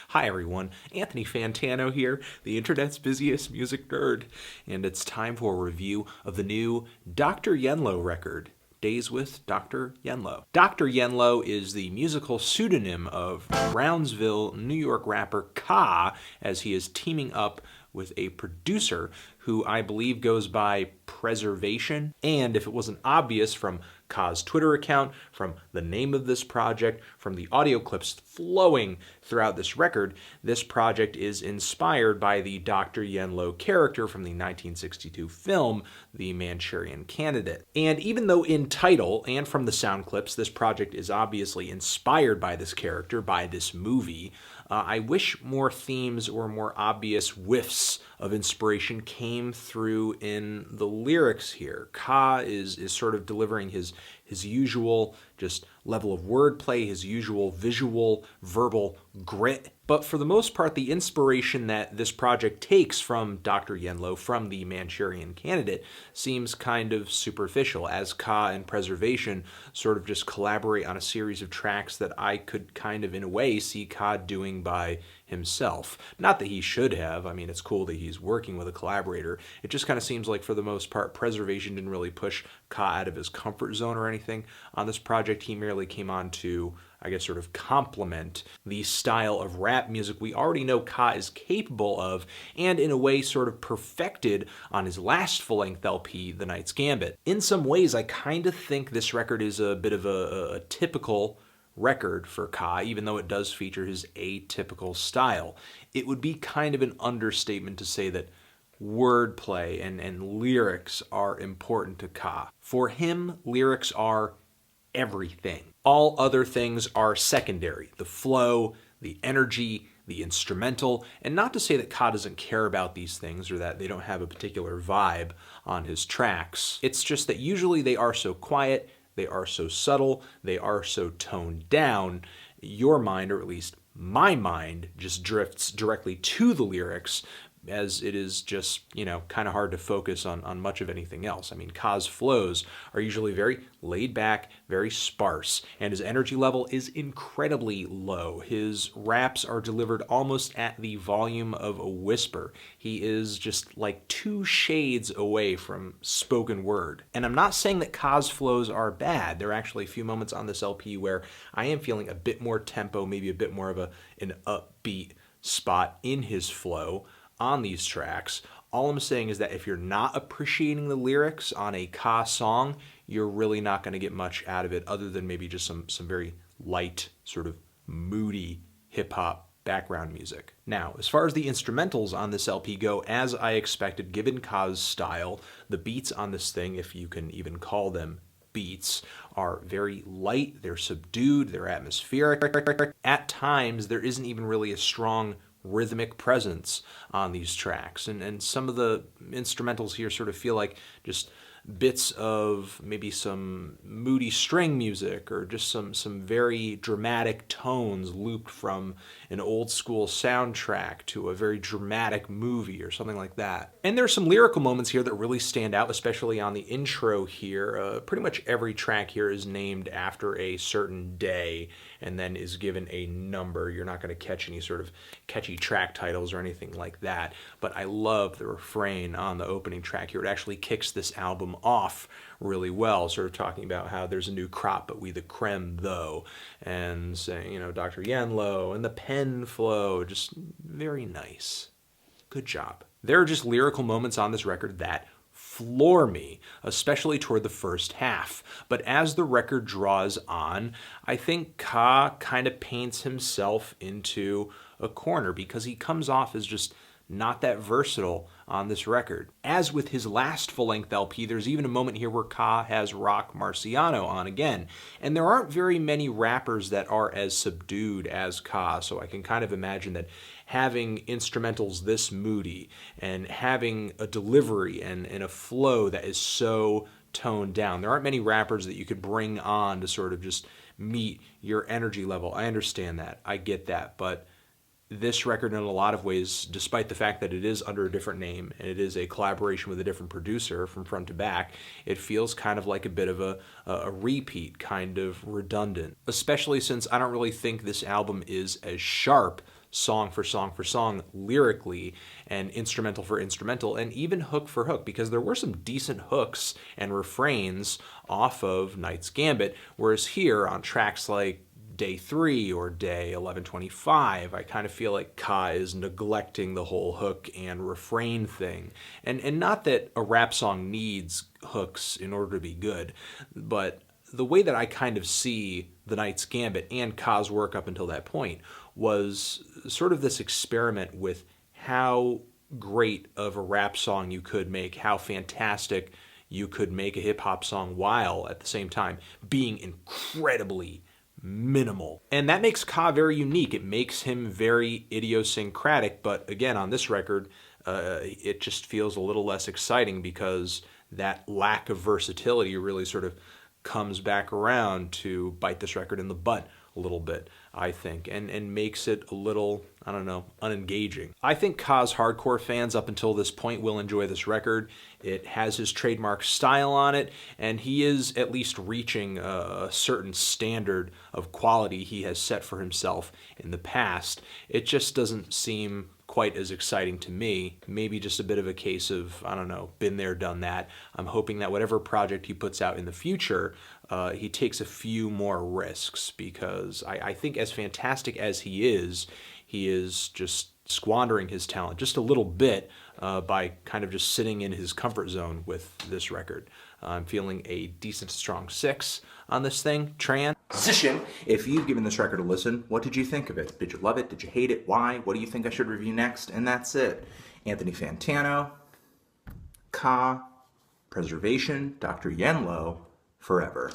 Hi everyone, Anthony Fantano here, the internet's busiest music nerd, and it's time for a review of the new Dr. Yenlo record, Days with Dr. Yenlo. Dr. Yenlo is the musical pseudonym of Brownsville, New York rapper Ka, as he is teaming up with a producer who I believe goes by Preservation. And if it wasn't obvious from Ka's Twitter account, from the name of this project, from the audio clips flowing throughout this record, this project is inspired by the Dr. Yenlo character from the 1962 film, The Manchurian Candidate. And even though in title and from the sound clips, this project is obviously inspired by this character, by this movie, I wish more themes or more obvious whiffs of inspiration came through in the lyrics here. Ka is sort of delivering his usual just level of wordplay, his usual visual, verbal grit. But for the most part, the inspiration that this project takes from Dr. Yenlo, from the Manchurian Candidate, seems kind of superficial, as Ka and Preservation sort of just collaborate on a series of tracks that I could kind of, in a way, see Ka doing by himself. Not that he should have. I mean, it's cool that he's working with a collaborator. It just kind of seems like, for the most part, Preservation didn't really push Ka out of his comfort zone or anything on this project. He merely came on to, I guess, sort of complement the style of rap music we already know Ka is capable of, and in a way sort of perfected on his last full-length LP, The Knight's Gambit. In some ways, I kind of think this record is a bit of a typical record for Ka, even though it does feature his atypical style. It would be kind of an understatement to say that wordplay and lyrics are important to Ka. For him, lyrics are everything. All other things are secondary. The flow, the energy, the instrumental, and not to say that Ka doesn't care about these things or that they don't have a particular vibe on his tracks. It's just that usually they are so quiet, they are so subtle, they are so toned down, your mind, or at least my mind, just drifts directly to the lyrics, as it is just, kind of hard to focus on much of anything else. I mean, Ka's flows are usually very laid back, very sparse, and his energy level is incredibly low. His raps are delivered almost at the volume of a whisper. He is just like 2 shades away from spoken word. And I'm not saying that Ka's flows are bad. There are actually a few moments on this LP where I am feeling a bit more tempo, maybe a bit more of an upbeat spot in his flow on these tracks. All I'm saying is that if you're not appreciating the lyrics on a Ka song, you're really not going to get much out of it other than maybe just some very light, sort of moody hip-hop background music. Now, as far as the instrumentals on this LP go, as I expected, given Ka's style, the beats on this thing, if you can even call them beats, are very light, they're subdued, they're atmospheric. At times, there isn't even really a strong rhythmic presence on these tracks, and some of the instrumentals here sort of feel like just bits of maybe some moody string music or just some very dramatic tones looped from an old school soundtrack to a very dramatic movie or something like that. And there's some lyrical moments here that really stand out, especially on the intro here. Pretty much every track here is named after a certain day and then is given a number. You're not going to catch any sort of catchy track titles or anything like that, but I love the refrain on the opening track here. It actually kicks this album off really well, sort of talking about how there's a new crop, but we the creme though, and saying, Dr. Yenlo and the pen flow, just very nice. Good job. There are just lyrical moments on this record that floor me, especially toward the first half. But as the record draws on, I think Ka kind of paints himself into a corner because he comes off as just not that versatile on this record. As with his last full-length LP, there's even a moment here where Ka has Rock Marciano on again. And there aren't very many rappers that are as subdued as Ka, so I can kind of imagine that having instrumentals this moody and having a delivery and a flow that is so toned down, there aren't many rappers that you could bring on to sort of just meet your energy level. I understand that. I get that. But this record, in a lot of ways, despite the fact that it is under a different name and it is a collaboration with a different producer from front to back, it feels kind of like a bit of a repeat, kind of redundant, especially since I don't really think this album is as sharp song for song for song lyrically and instrumental for instrumental and even hook for hook, because there were some decent hooks and refrains off of Knight's Gambit, whereas here on tracks like Day 3 or Day 1125, I kind of feel like Ka is neglecting the whole hook and refrain thing. And not that a rap song needs hooks in order to be good, but the way that I kind of see the Knight's Gambit and Ka's work up until that point was sort of this experiment with how great of a rap song you could make, how fantastic you could make a hip-hop song while at the same time being incredibly minimal. And that makes Ka very unique. It makes him very idiosyncratic, but again, on this record, it just feels a little less exciting because that lack of versatility really sort of comes back around to bite this record in the butt a little bit, I think, and makes it a little, I don't know, unengaging. I think Ka's hardcore fans up until this point will enjoy this record. It has his trademark style on it, and he is at least reaching a certain standard of quality he has set for himself in the past. It just doesn't seem quite as exciting to me. Maybe just a bit of a case of, I don't know, been there, done that. I'm hoping that whatever project he puts out in the future, he takes a few more risks, because I think as fantastic as he is just squandering his talent just a little bit by kind of just sitting in his comfort zone with this record. I'm feeling a decent, strong 6 on this thing. Transition. If you've given this record a listen, what did you think of it? Did you love it? Did you hate it? Why? What do you think I should review next? And that's it. Anthony Fantano, Ka, Preservation, Dr. Yenlo, forever.